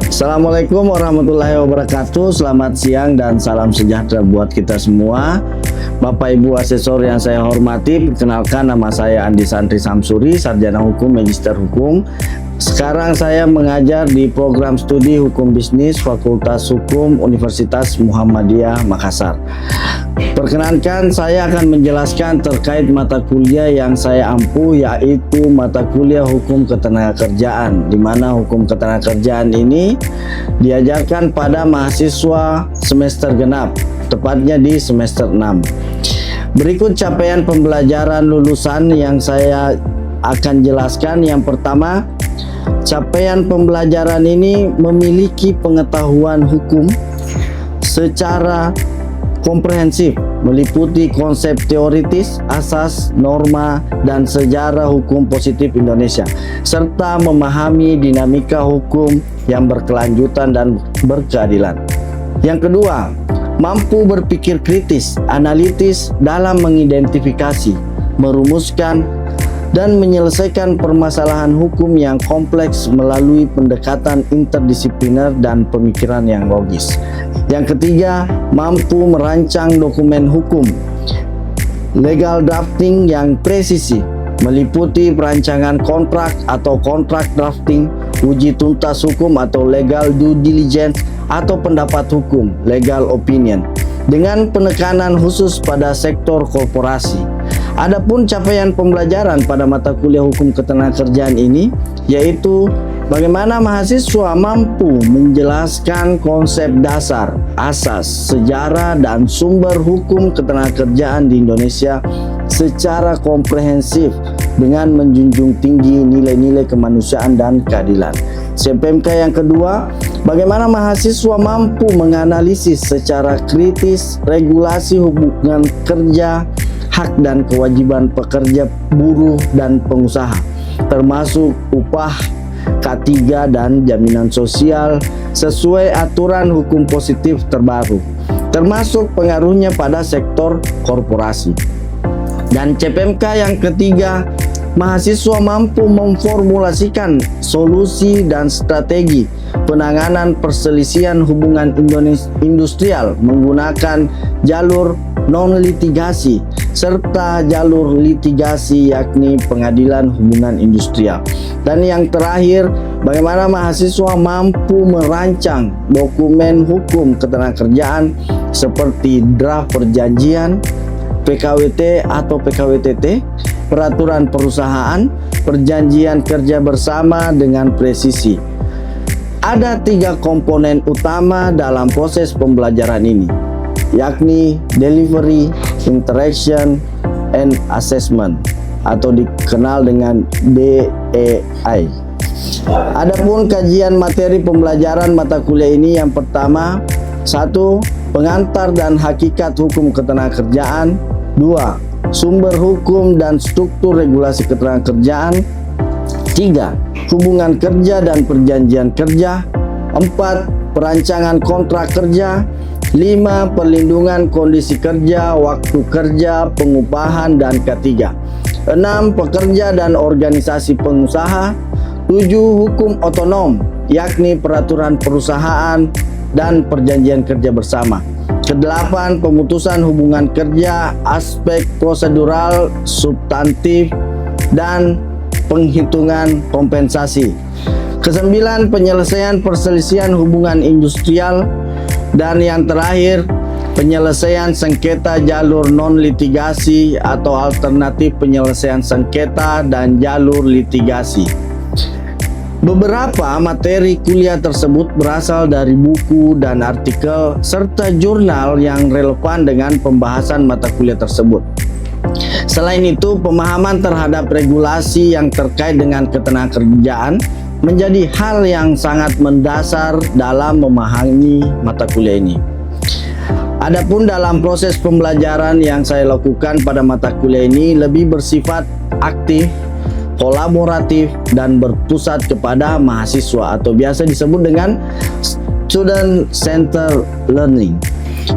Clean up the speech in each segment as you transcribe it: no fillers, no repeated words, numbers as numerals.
Assalamualaikum warahmatullahi wabarakatuh. Selamat siang dan salam sejahtera buat kita semua. Bapak Ibu asesor yang saya hormati, perkenalkan nama saya Andi Santri Samsuri, sarjana hukum, magister hukum. Sekarang saya mengajar di program studi hukum bisnis Fakultas Hukum Universitas Muhammadiyah Makassar. Perkenankan saya akan menjelaskan terkait mata kuliah yang saya ampuh, yaitu mata kuliah hukum ketenagakerjaan, di mana hukum ketenagakerjaan ini diajarkan pada mahasiswa semester genap, tepatnya di semester 6. Berikut capaian pembelajaran lulusan yang saya akan jelaskan. Yang pertama, capaian pembelajaran ini memiliki pengetahuan hukum secara komprehensif, meliputi konsep teoritis, asas, norma, dan sejarah hukum positif Indonesia, serta memahami dinamika hukum yang berkelanjutan dan berkeadilan. Yang kedua, mampu berpikir kritis, analitis dalam mengidentifikasi, merumuskan, dan menyelesaikan permasalahan hukum yang kompleks melalui pendekatan interdisipliner dan pemikiran yang logis. Yang ketiga, mampu merancang dokumen hukum, legal drafting yang presisi, meliputi perancangan kontrak atau kontrak drafting, uji tuntas hukum atau legal due diligence, atau pendapat hukum, legal opinion, dengan penekanan khusus pada sektor korporasi. Adapun capaian pembelajaran pada mata kuliah hukum ketenagakerjaan ini, yaitu bagaimana mahasiswa mampu menjelaskan konsep dasar, asas, sejarah, dan sumber hukum ketenagakerjaan di Indonesia secara komprehensif dengan menjunjung tinggi nilai-nilai kemanusiaan dan keadilan. CPMK yang kedua, bagaimana mahasiswa mampu menganalisis secara kritis regulasi hubungan kerja, hak dan kewajiban pekerja, buruh, dan pengusaha, termasuk upah, K3, dan jaminan sosial sesuai aturan hukum positif terbaru, termasuk pengaruhnya pada sektor korporasi. Dan CPMK yang ketiga, mahasiswa mampu memformulasikan solusi dan strategi penanganan perselisihan hubungan industrial menggunakan jalur non-litigasi serta jalur litigasi, yakni pengadilan hubungan industrial. Dan yang terakhir, bagaimana mahasiswa mampu merancang dokumen hukum ketenagakerjaan seperti draft perjanjian, PKWT atau PKWTT, peraturan perusahaan, perjanjian kerja bersama dengan presisi. Ada 3 komponen utama dalam proses pembelajaran ini, yakni delivery, interaction, and assessment, atau dikenal dengan DEI. Adapun kajian materi pembelajaran mata kuliah ini, yang pertama, 1. Pengantar dan hakikat hukum ketenagakerjaan. 2. Sumber hukum dan struktur regulasi ketenagakerjaan. 3. Hubungan kerja dan perjanjian kerja. 4. Perancangan kontrak kerja. 5. Perlindungan kondisi kerja, waktu kerja, pengupahan, dan K3. 6. Pekerja dan organisasi pengusaha. 7. Hukum otonom, yakni peraturan perusahaan dan perjanjian kerja bersama. Ke-8. Pemutusan hubungan kerja, aspek prosedural, substantif, dan penghitungan kompensasi. Ke-9. Penyelesaian perselisihan hubungan industrial. Dan yang terakhir, penyelesaian sengketa jalur non-litigasi atau alternatif penyelesaian sengketa dan jalur litigasi. Beberapa materi kuliah tersebut berasal dari buku dan artikel serta jurnal yang relevan dengan pembahasan mata kuliah tersebut. Selain itu, pemahaman terhadap regulasi yang terkait dengan ketenagakerjaan menjadi hal yang sangat mendasar dalam memahami mata kuliah ini. Adapun dalam proses pembelajaran yang saya lakukan pada mata kuliah ini lebih bersifat aktif, kolaboratif, dan berpusat kepada mahasiswa atau biasa disebut dengan student centered learning.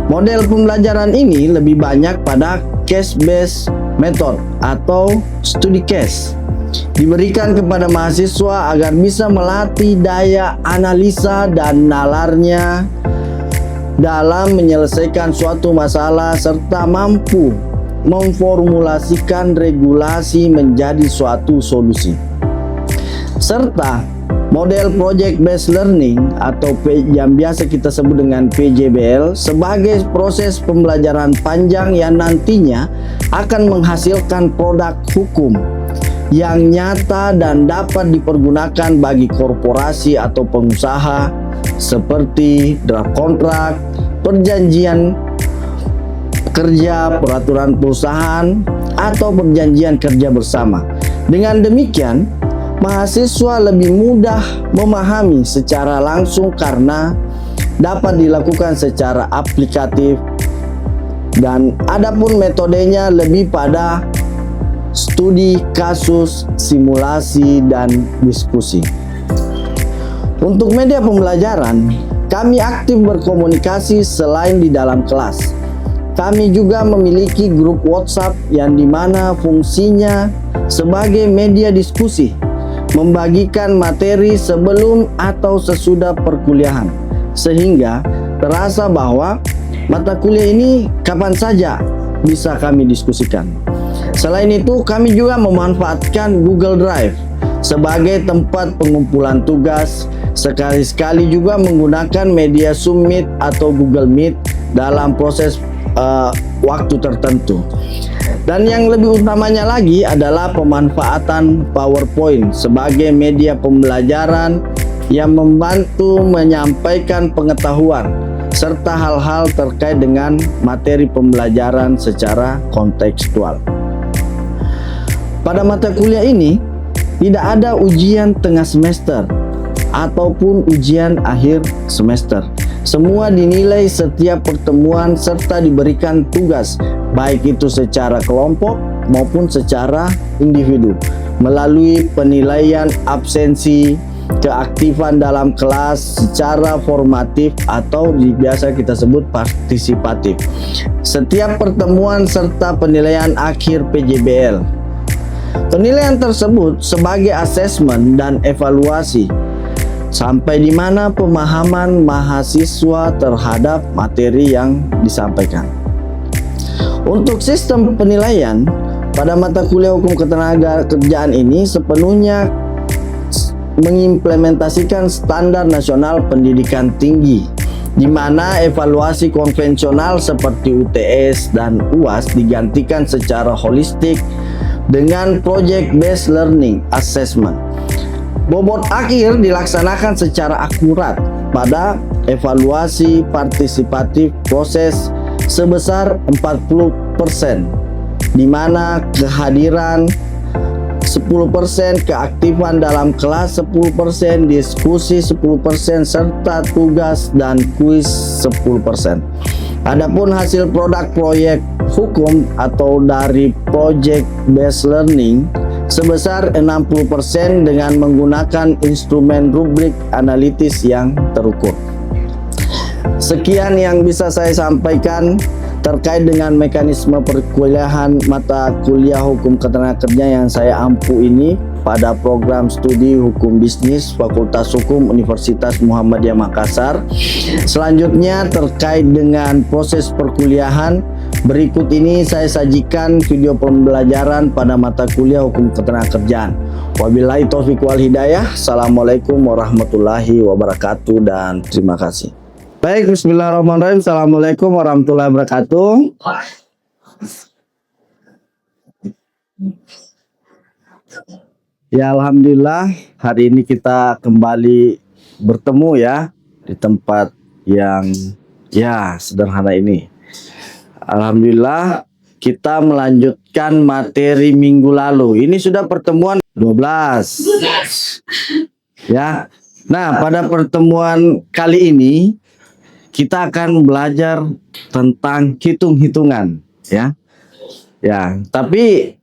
Model pembelajaran ini lebih banyak pada case based method atau studi case diberikan kepada mahasiswa agar bisa melatih daya analisa dan nalarnya dalam menyelesaikan suatu masalah serta mampu memformulasikan regulasi menjadi suatu solusi. Serta model Project Based Learning atau yang biasa kita sebut dengan PJBL sebagai proses pembelajaran panjang yang nantinya akan menghasilkan produk hukum yang nyata dan dapat dipergunakan bagi korporasi atau pengusaha seperti draft kontrak, perjanjian kerja, peraturan perusahaan, atau perjanjian kerja bersama. Dengan demikian, mahasiswa lebih mudah memahami secara langsung karena dapat dilakukan secara aplikatif, dan adapun metodenya lebih pada studi kasus, simulasi, dan diskusi. Untuk media pembelajaran, kami aktif berkomunikasi selain di dalam kelas. Kami juga memiliki grup WhatsApp yang dimana fungsinya sebagai media diskusi, membagikan materi sebelum atau sesudah perkuliahan, sehingga terasa bahwa mata kuliah ini kapan saja bisa kami diskusikan. Selain itu, kami juga memanfaatkan Google Drive sebagai tempat pengumpulan tugas, sekali-sekali juga menggunakan media Zoom Meet atau Google Meet dalam proses waktu tertentu. Dan yang lebih utamanya lagi adalah pemanfaatan PowerPoint sebagai media pembelajaran yang membantu menyampaikan pengetahuan serta hal-hal terkait dengan materi pembelajaran secara kontekstual. Pada mata kuliah ini tidak ada ujian tengah semester ataupun ujian akhir semester. Semua dinilai setiap pertemuan serta diberikan tugas, baik itu secara kelompok maupun secara individu, melalui penilaian absensi, keaktifan dalam kelas secara formatif atau biasa kita sebut partisipatif. Setiap pertemuan serta penilaian akhir PJBL. Penilaian tersebut sebagai asesmen dan evaluasi sampai di mana pemahaman mahasiswa terhadap materi yang disampaikan. Untuk sistem penilaian pada mata kuliah hukum ketenagakerjaan ini sepenuhnya mengimplementasikan standar nasional pendidikan tinggi, di mana evaluasi konvensional seperti UTS dan UAS digantikan secara holistik dengan Project Based Learning Assessment. Bobot akhir dilaksanakan secara akurat pada evaluasi partisipatif proses sebesar 40%, di mana kehadiran 10%, keaktifan dalam kelas 10%, diskusi 10%, serta tugas dan kuis 10%. Adapun hasil produk proyek hukum atau dari Project Based Learning sebesar 60% dengan menggunakan instrumen rubrik analitis yang terukur. Sekian yang bisa saya sampaikan terkait dengan mekanisme perkuliahan mata kuliah hukum ketenagakerjaan yang saya ampu ini pada program studi hukum bisnis Fakultas Hukum Universitas Muhammadiyah Makassar. Selanjutnya terkait dengan proses perkuliahan, berikut ini saya sajikan video pembelajaran pada mata kuliah hukum ketenagakerjaan. Wabillahi taufiq wal hidayah. Assalamualaikum warahmatullahi wabarakatuh dan terima kasih. Baik, bismillahirrahmanirrahim. Assalamualaikum warahmatullahi wabarakatuh. Ya, alhamdulillah hari ini kita kembali bertemu ya di tempat yang ya sederhana ini. Alhamdulillah kita melanjutkan materi minggu lalu. Ini sudah pertemuan 12. Ya. Nah, pada pertemuan kali ini kita akan belajar tentang hitung-hitungan ya. Ya, tapi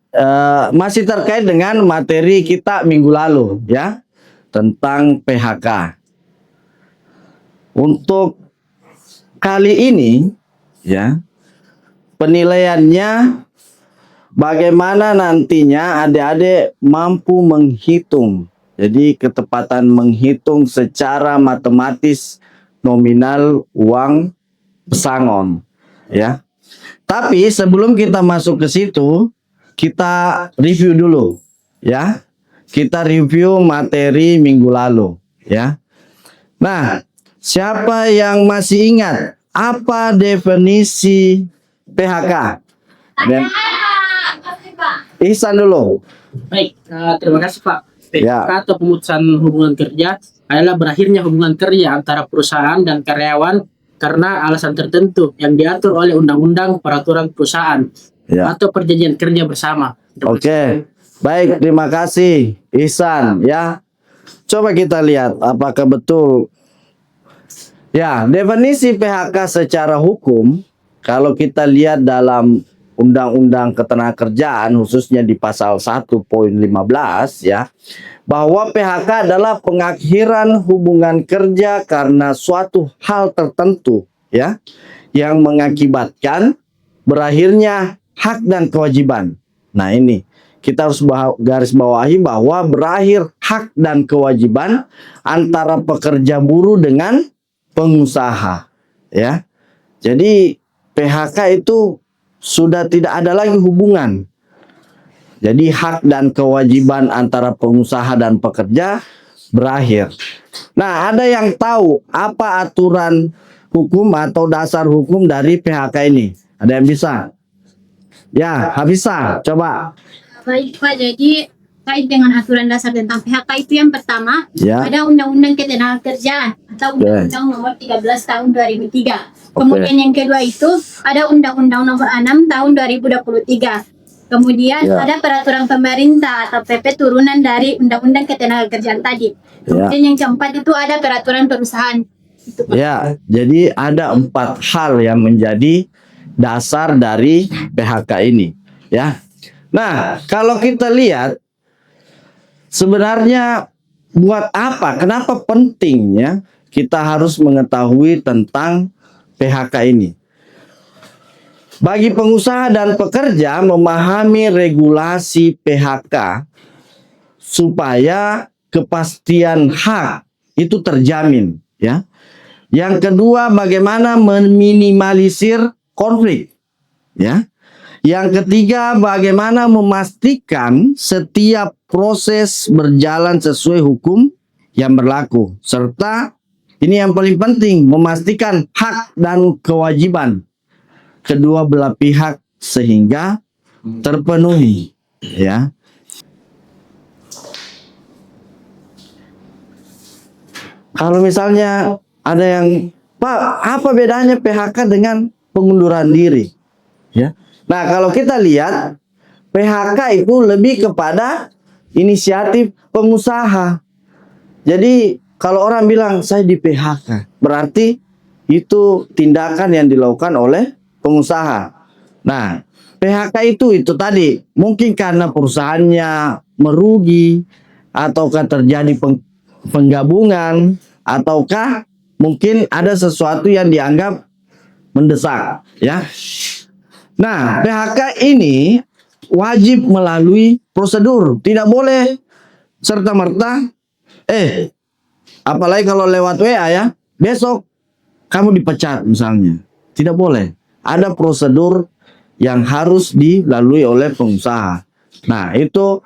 masih terkait dengan materi kita minggu lalu ya, tentang PHK. Untuk kali ini ya, penilaiannya bagaimana nantinya adik-adik mampu menghitung. Jadi ketepatan menghitung secara matematis nominal uang pesangon, ya. Tapi sebelum kita masuk ke situ, kita review dulu, ya. Kita review materi minggu lalu, ya. Nah, siapa yang masih ingat apa definisi PHK? Dan Ihsan dulu. Baik, terima kasih Pak. Ya. PHK atau pemutusan hubungan kerja adalah berakhirnya hubungan kerja antara perusahaan dan karyawan karena alasan tertentu yang diatur oleh undang-undang peraturan perusahaan Ya. atau perjanjian kerja bersama. Oke. Baik, terima kasih Ihsan, ya. Coba kita lihat apakah betul. Ya, definisi PHK secara hukum kalau kita lihat dalam Undang-Undang Ketenagakerjaan khususnya di pasal 1.15 ya, bahwa PHK adalah pengakhiran hubungan kerja karena suatu hal tertentu ya yang mengakibatkan berakhirnya hak dan kewajiban. Nah, ini kita harus garis bawahi bahwa berakhir hak dan kewajiban antara pekerja buruh dengan pengusaha ya. Jadi PHK itu sudah tidak ada lagi hubungan. Jadi hak dan kewajiban antara pengusaha dan pekerja berakhir. Nah, ada yang tahu apa aturan hukum atau dasar hukum dari PHK ini? Ada yang bisa? Ya, Hafizah, coba. Baik Pak, jadi terkait dengan aturan dasar tentang PHK itu yang pertama, Ya. ada Undang-Undang Ketenagakerjaan atau Undang-Undang Nomor 13 Tahun 2003. Kemudian yang kedua itu ada Undang-Undang Nomor 6 Tahun 2023. Kemudian Ya. ada peraturan pemerintah atau PP turunan dari Undang-Undang Ketenagakerjaan tadi. Kemudian yang keempat itu ada peraturan perusahaan. Itu, Pak. Ya, jadi ada 4 hal yang menjadi dasar dari PHK ini, ya. Nah, kalau kita lihat sebenarnya buat apa? Kenapa pentingnya kita harus mengetahui tentang PHK ini? Bagi pengusaha dan pekerja memahami regulasi PHK supaya kepastian hak itu terjamin, ya. Yang kedua, bagaimana meminimalisir konflik, ya. Yang ketiga, bagaimana memastikan setiap proses berjalan sesuai hukum yang berlaku. Serta, ini yang paling penting, memastikan hak dan kewajiban kedua belah pihak sehingga terpenuhi. Ya. Kalau misalnya ada yang, Pak, apa bedanya PHK dengan pengunduran diri? Ya. Nah, kalau kita lihat PHK itu lebih kepada inisiatif pengusaha. Jadi kalau orang bilang saya di PHK, berarti itu tindakan yang dilakukan oleh pengusaha. Nah, PHK itu tadi mungkin karena perusahaannya merugi, ataukah terjadi penggabungan, ataukah mungkin ada sesuatu yang dianggap mendesak, ya. Nah, PHK ini wajib melalui prosedur, tidak boleh serta-merta apalagi kalau lewat WA ya, besok kamu dipecat misalnya. Tidak boleh. Ada prosedur yang harus dilalui oleh pengusaha. Nah, itu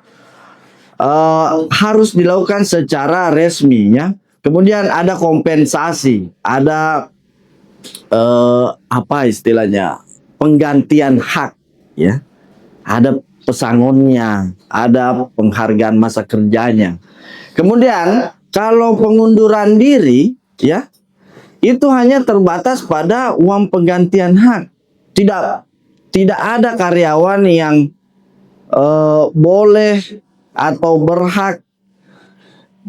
harus dilakukan secara resmi ya. Kemudian ada kompensasi, ada apa istilahnya? Penggantian hak ya. Ada pesangonnya, ada penghargaan masa kerjanya. Kemudian kalau pengunduran diri ya, itu hanya terbatas pada uang penggantian hak. Tidak ada karyawan yang boleh atau berhak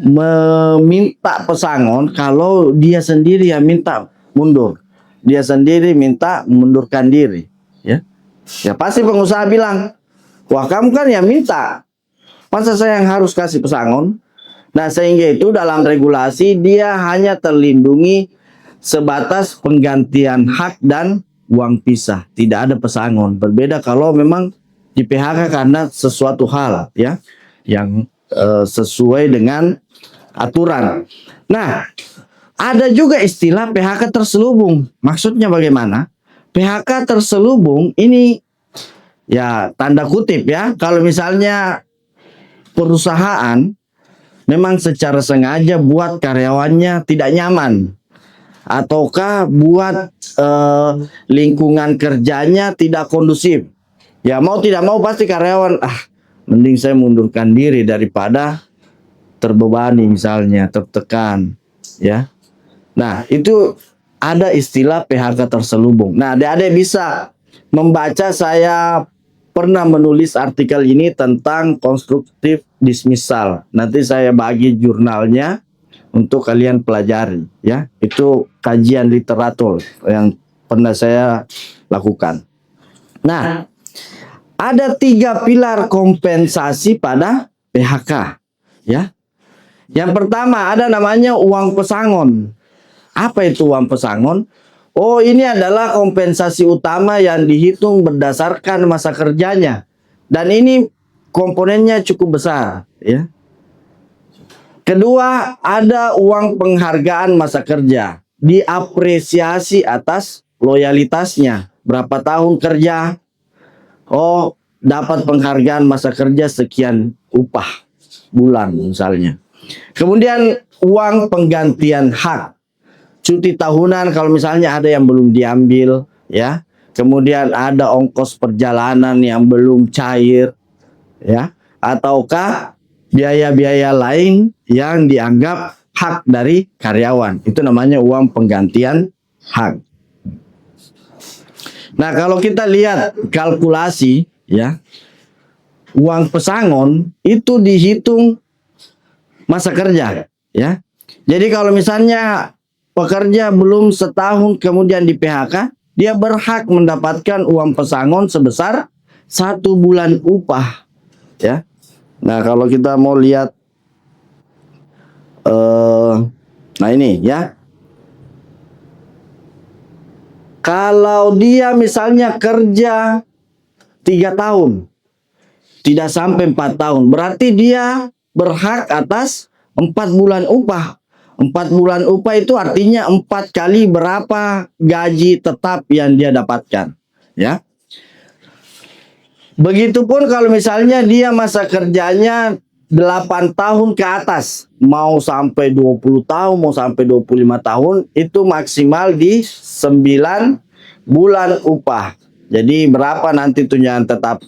meminta pesangon kalau dia sendiri yang minta mundur. Dia sendiri minta mengundurkan diri, ya. Ya pasti pengusaha bilang, wah kamu kan yang minta, masa saya yang harus kasih pesangon? Nah, sehingga itu dalam regulasi dia hanya terlindungi sebatas penggantian hak dan uang pisah, tidak ada pesangon. Berbeda kalau memang di PHK karena sesuatu hal ya yang sesuai dengan aturan. Nah, ada juga istilah PHK terselubung. Maksudnya bagaimana? PHK terselubung ini ya tanda kutip ya. Kalau misalnya perusahaan memang secara sengaja buat karyawannya tidak nyaman, ataukah buat lingkungan kerjanya tidak kondusif. Ya mau tidak mau pasti karyawan mending saya mundurkan diri daripada terbebani misalnya, tertekan ya. Nah, itu ada istilah PHK terselubung. Nah, adik-adik bisa membaca, saya pernah menulis artikel ini tentang konstruktif dismissal. Nanti saya bagi jurnalnya untuk kalian pelajari ya. Itu kajian literatur yang pernah saya lakukan. Nah, ada 3 pilar kompensasi pada PHK ya. Yang pertama ada namanya uang pesangon. Apa itu uang pesangon? Oh, ini adalah kompensasi utama yang dihitung berdasarkan masa kerjanya. Dan ini komponennya cukup besar ya. Kedua, ada uang penghargaan masa kerja. Diapresiasi atas loyalitasnya. Berapa tahun kerja? Oh, dapat penghargaan masa kerja sekian upah bulan misalnya. Kemudian uang penggantian hak. Cuti tahunan kalau misalnya ada yang belum diambil ya. Kemudian ada ongkos perjalanan yang belum cair ya, ataukah biaya-biaya lain yang dianggap hak dari karyawan. Itu namanya uang penggantian hak. Nah, kalau kita lihat kalkulasi ya, uang pesangon itu dihitung masa kerja ya. Jadi kalau misalnya pekerja belum setahun kemudian di PHK, dia berhak mendapatkan uang pesangon sebesar 1 bulan upah ya. Nah, kalau kita mau lihat nah ini ya. Kalau dia misalnya kerja 3 tahun, tidak sampai 4 tahun, berarti dia berhak atas 4 bulan upah. 4 bulan upah itu artinya 4 kali berapa gaji tetap yang dia dapatkan ya. Begitupun kalau misalnya dia masa kerjanya 8 tahun ke atas, mau sampai 20 tahun, mau sampai 25 tahun, itu maksimal di 9 bulan upah. Jadi berapa nanti tunjangan tetap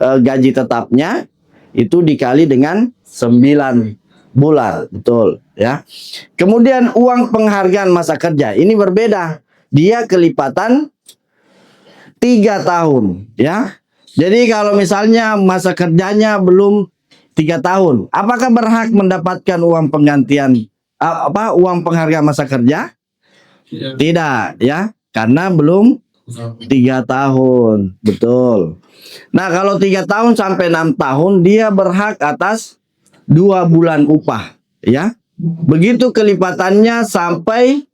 gaji tetapnya itu dikali dengan 9 bulan, betul ya. Kemudian uang penghargaan masa kerja ini berbeda. Dia kelipatan 3 tahun ya. Jadi kalau misalnya masa kerjanya belum 3 tahun, apakah berhak mendapatkan uang penggantian uang penghargaan masa kerja? Tidak ya, karena belum 3 tahun, betul. Nah, kalau 3 tahun sampai 6 tahun dia berhak atas 2 bulan upah ya. Begitu kelipatannya sampai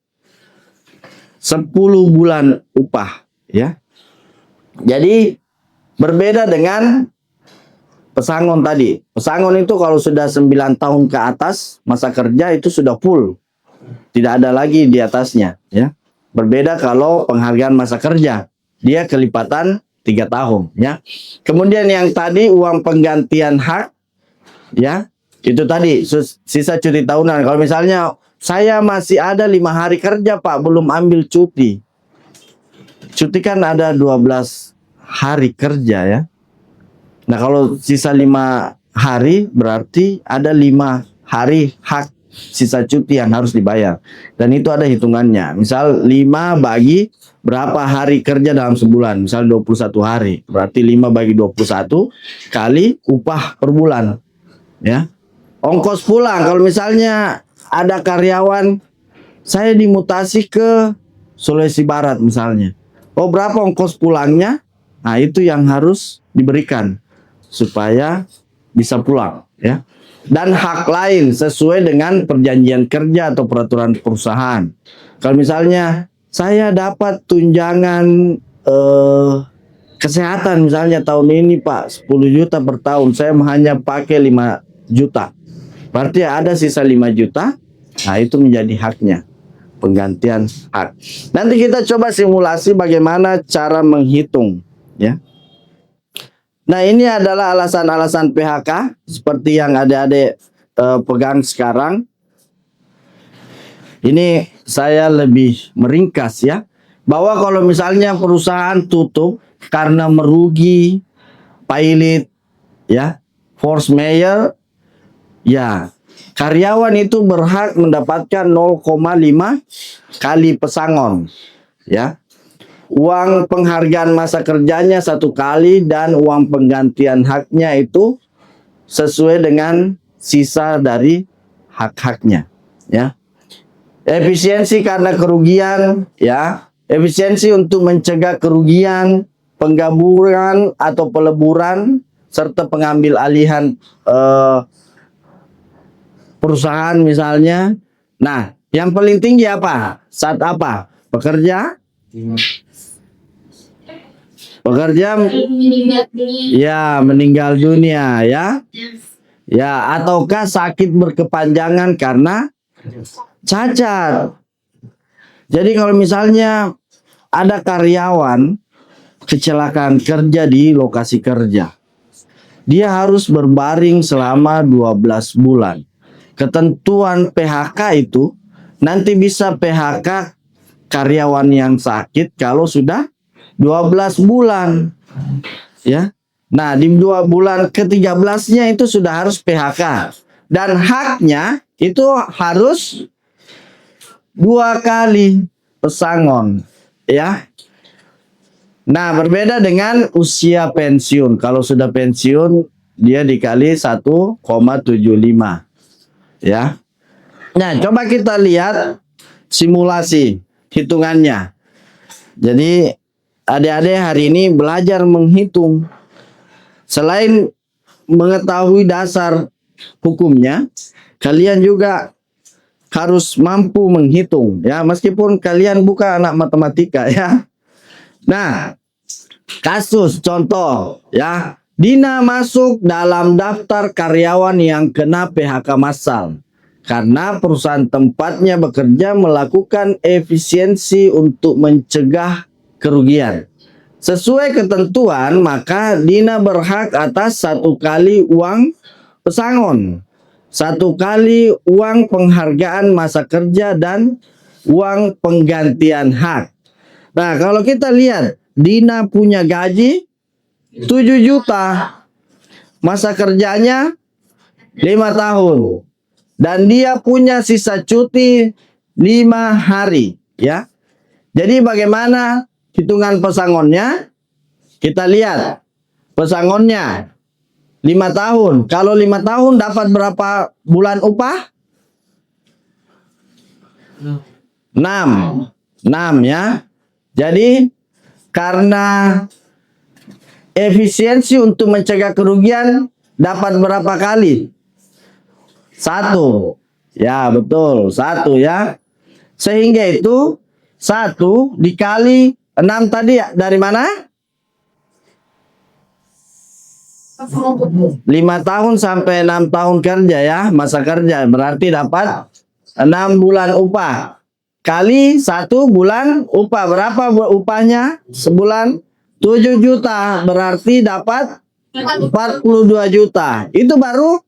10 bulan upah ya. Jadi berbeda dengan pesangon tadi. Pesangon itu kalau sudah 9 tahun ke atas masa kerja itu sudah full. Tidak ada lagi di atasnya ya. Berbeda kalau penghargaan masa kerja. Dia kelipatan 3 tahun ya. Kemudian yang tadi uang penggantian hak ya. Itu tadi sisa cuti tahunan. Kalau misalnya saya masih ada 5 hari kerja Pak, belum ambil cuti. Cuti kan ada 12 hari kerja ya. Nah, kalau sisa 5 hari berarti ada 5 hari hak sisa cuti yang harus dibayar. Dan itu ada hitungannya. Misal 5 bagi berapa hari kerja dalam sebulan. Misal 21 hari. Berarti 5 bagi 21 kali upah per bulan. Ya. Ongkos pulang. Kalau misalnya ada karyawan, saya dimutasi ke Sulawesi Barat misalnya. Oh, berapa ongkos pulangnya? Nah, itu yang harus diberikan supaya bisa pulang ya. Dan hak lain sesuai dengan perjanjian kerja atau peraturan perusahaan. Kalau misalnya saya dapat tunjangan Kesehatan misalnya tahun ini Pak 10 juta per tahun, saya hanya pakai 5 juta. Berarti ada sisa 5 juta. Nah, itu menjadi haknya. Penggantian hak. Nanti kita coba simulasi bagaimana cara menghitung, ya. Nah, ini adalah alasan-alasan PHK seperti yang adik-adik pegang sekarang. Ini saya lebih meringkas ya, bahwa kalau misalnya perusahaan tutup karena merugi, pilot, ya, force majeure, ya, karyawan itu berhak mendapatkan 0,5 kali pesangon, ya. Uang penghargaan masa kerjanya 1 kali dan uang penggantian haknya itu sesuai dengan sisa dari hak-haknya, ya. Efisiensi karena kerugian, ya. Efisiensi untuk mencegah kerugian, penggabungan atau peleburan serta pengambil alihan perusahaan misalnya. Nah, yang paling tinggi apa? Saat apa? Pekerja ya meninggal dunia, ya. Ya, ataukah sakit berkepanjangan karena cacat. Jadi kalau misalnya ada karyawan kecelakaan kerja di lokasi kerja, dia harus berbaring selama 12 bulan. Ketentuan PHK itu nanti bisa PHK karyawan yang sakit kalau sudah 12 bulan, ya. Nah, di 2 bulan ke-13-nya itu sudah harus PHK dan haknya itu harus 2 kali pesangon, ya. Nah, berbeda dengan usia pensiun. Kalau sudah pensiun dia dikali 1,75, ya. Nah, coba kita lihat simulasi hitungannya. Jadi adik-adik hari ini belajar menghitung. Selain mengetahui dasar hukumnya, kalian juga harus mampu menghitung, ya, meskipun kalian bukan anak matematika, ya. Nah, kasus contoh, ya, Dina masuk dalam daftar karyawan yang kena PHK massal karena perusahaan tempatnya bekerja melakukan efisiensi untuk mencegah kerugian. Sesuai ketentuan, maka Dina berhak atas 1 kali uang pesangon, 1 kali uang penghargaan masa kerja, dan uang penggantian hak. Nah, kalau kita lihat, Dina punya gaji 7 juta, masa kerjanya 5 tahun, dan dia punya sisa cuti 5 hari, ya. Jadi bagaimana hitungan pesangonnya? Kita lihat pesangonnya 5 tahun. Kalau 5 tahun dapat berapa bulan upah? 6, ya. Jadi karena efisiensi untuk mencegah kerugian dapat berapa kali? 1. Ya, betul, 1, ya. Sehingga itu 1 dikali 6 tadi ya, dari mana? 5 tahun sampai 6 tahun kerja, ya, masa kerja. Berarti dapat 6 bulan upah. Kali 1 bulan upah. Berapa upahnya sebulan? 7 juta. Berarti dapat 42 juta. Itu baru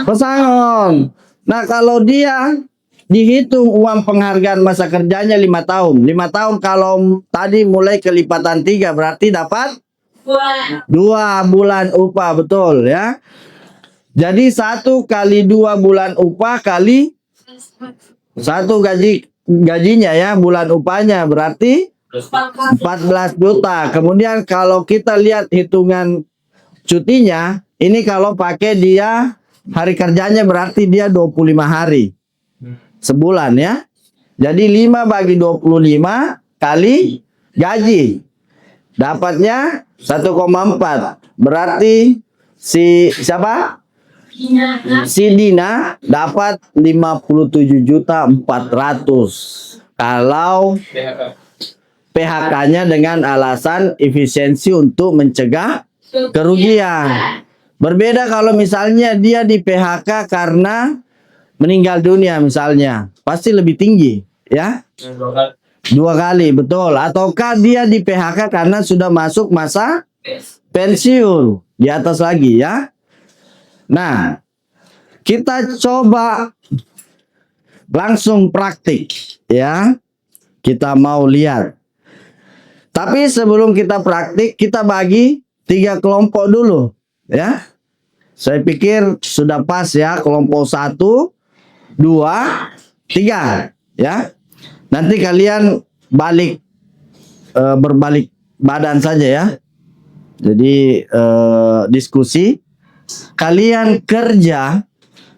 pesangon. Nah, kalau dia dihitung uang penghargaan masa kerjanya 5 tahun. 5 tahun kalau tadi mulai kelipatan 3, berarti dapat 2 bulan upah, betul, ya. Jadi 1 kali 2 bulan upah kali 1 gajinya, ya, bulan upahnya berarti 14 juta. Kemudian kalau kita lihat hitungan cutinya, ini kalau pakai dia hari kerjanya berarti dia 25 hari sebulan, ya. Jadi 5 bagi 25 kali gaji dapatnya 1,4. Berarti si siapa? Si Dina dapat 57.400.000 kalau PHK-nya dengan alasan efisiensi untuk mencegah kerugian. Berbeda kalau misalnya dia di PHK karena meninggal dunia misalnya, pasti lebih tinggi, ya. 2 kali, betul. Ataukah dia di PHK karena sudah masuk masa pensiun, di atas lagi, ya. Nah, kita coba langsung praktik, ya. Kita mau lihat. Tapi sebelum kita praktik, kita bagi 3 kelompok dulu, ya. Saya pikir sudah pas ya, kelompok 1, 2, 3, ya. Nanti kalian berbalik badan saja ya. Jadi diskusi. Kalian kerja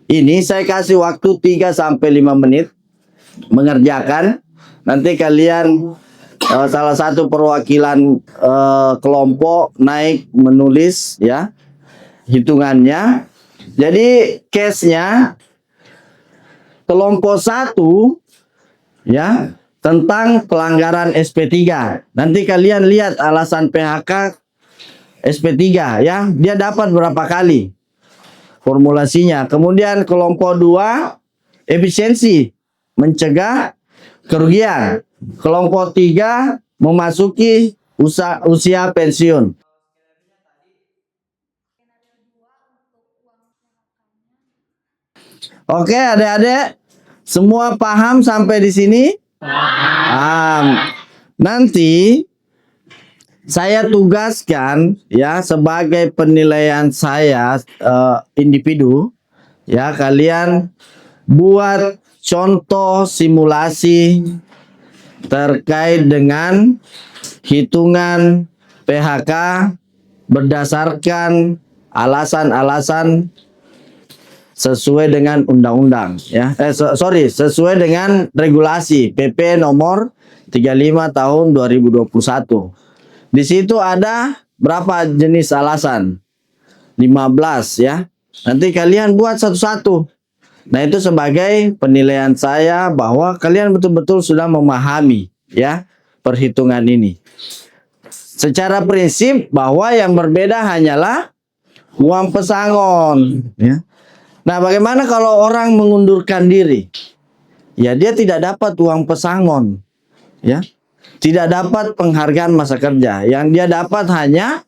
ini saya kasih waktu 3 sampai 5 menit mengerjakan. Nanti kalian salah satu perwakilan kelompok naik menulis ya hitungannya. Jadi case-nya kelompok 1 ya tentang pelanggaran SP3. Nanti kalian lihat alasan PHK SP3 ya, dia dapat berapa kali formulasinya. Kemudian kelompok 2 efisiensi mencegah kerugian. Kelompok 3 memasuki usia pensiun. Oke, adik-adik, semua paham sampai di sini? Paham. Nanti saya tugaskan ya sebagai penilaian saya individu ya, kalian buat contoh simulasi terkait dengan hitungan PHK berdasarkan alasan-alasan sesuai dengan undang-undang ya. Sesuai dengan regulasi PP nomor 35 tahun 2021. Di situ ada berapa jenis alasan? 15 ya. Nanti kalian buat satu-satu. Nah, itu sebagai penilaian saya bahwa kalian betul-betul sudah memahami ya perhitungan ini. Secara prinsip bahwa yang berbeda hanyalah uang pesangon ya. Nah, bagaimana kalau orang mengundurkan diri? Ya, dia tidak dapat uang pesangon ya. Tidak dapat penghargaan masa kerja. Yang dia dapat hanya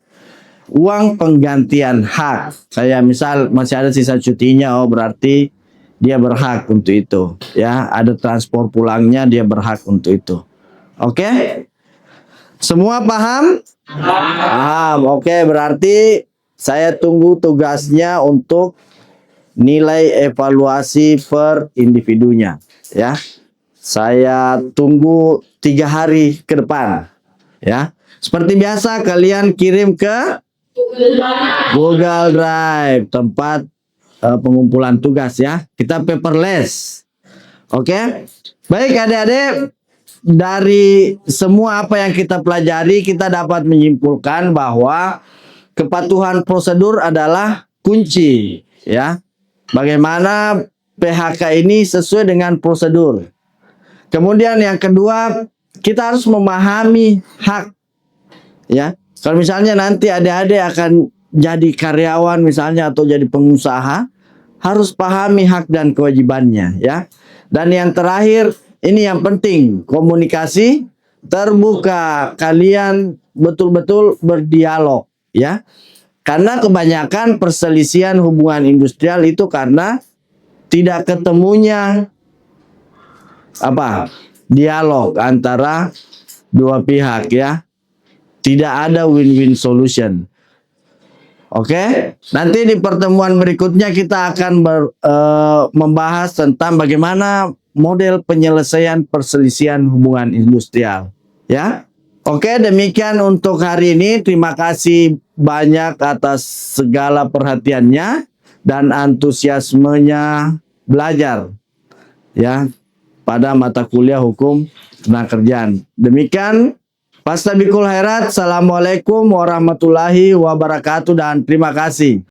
uang penggantian hak. Saya misal masih ada sisa cutinya, oh berarti dia berhak untuk itu. Ya, ada transport pulangnya, dia berhak untuk itu. Oke? Semua paham? Paham. Oke, berarti saya tunggu tugasnya untuk nilai evaluasi per individunya. Ya. Saya tunggu 3 hari ke depan ya. Seperti biasa kalian kirim ke Google Drive tempat pengumpulan tugas ya. Kita paperless. Oke. Baik adik-adik, dari semua apa yang kita pelajari kita dapat menyimpulkan bahwa kepatuhan prosedur adalah kunci ya. Bagaimana PHK ini sesuai dengan prosedur. Kemudian yang kedua, kita harus memahami hak. Ya, kalau misalnya nanti adik-adik akan jadi karyawan misalnya atau jadi pengusaha, harus pahami hak dan kewajibannya, ya. Dan yang terakhir, ini yang penting, komunikasi terbuka. Kalian betul-betul berdialog, ya. Karena kebanyakan perselisihan hubungan industrial itu karena tidak ketemunya dialog antara dua pihak ya. Tidak ada win-win solution. Oke, nanti di pertemuan berikutnya kita akan membahas tentang bagaimana model penyelesaian perselisihan hubungan industrial ya. Oke, demikian untuk hari ini. Terima kasih banyak atas segala perhatiannya dan antusiasmenya belajar ya pada mata kuliah hukum ketenagakerjaan. Demikian, Fastabiqul khairat. Assalamualaikum warahmatullahi wabarakatuh dan terima kasih.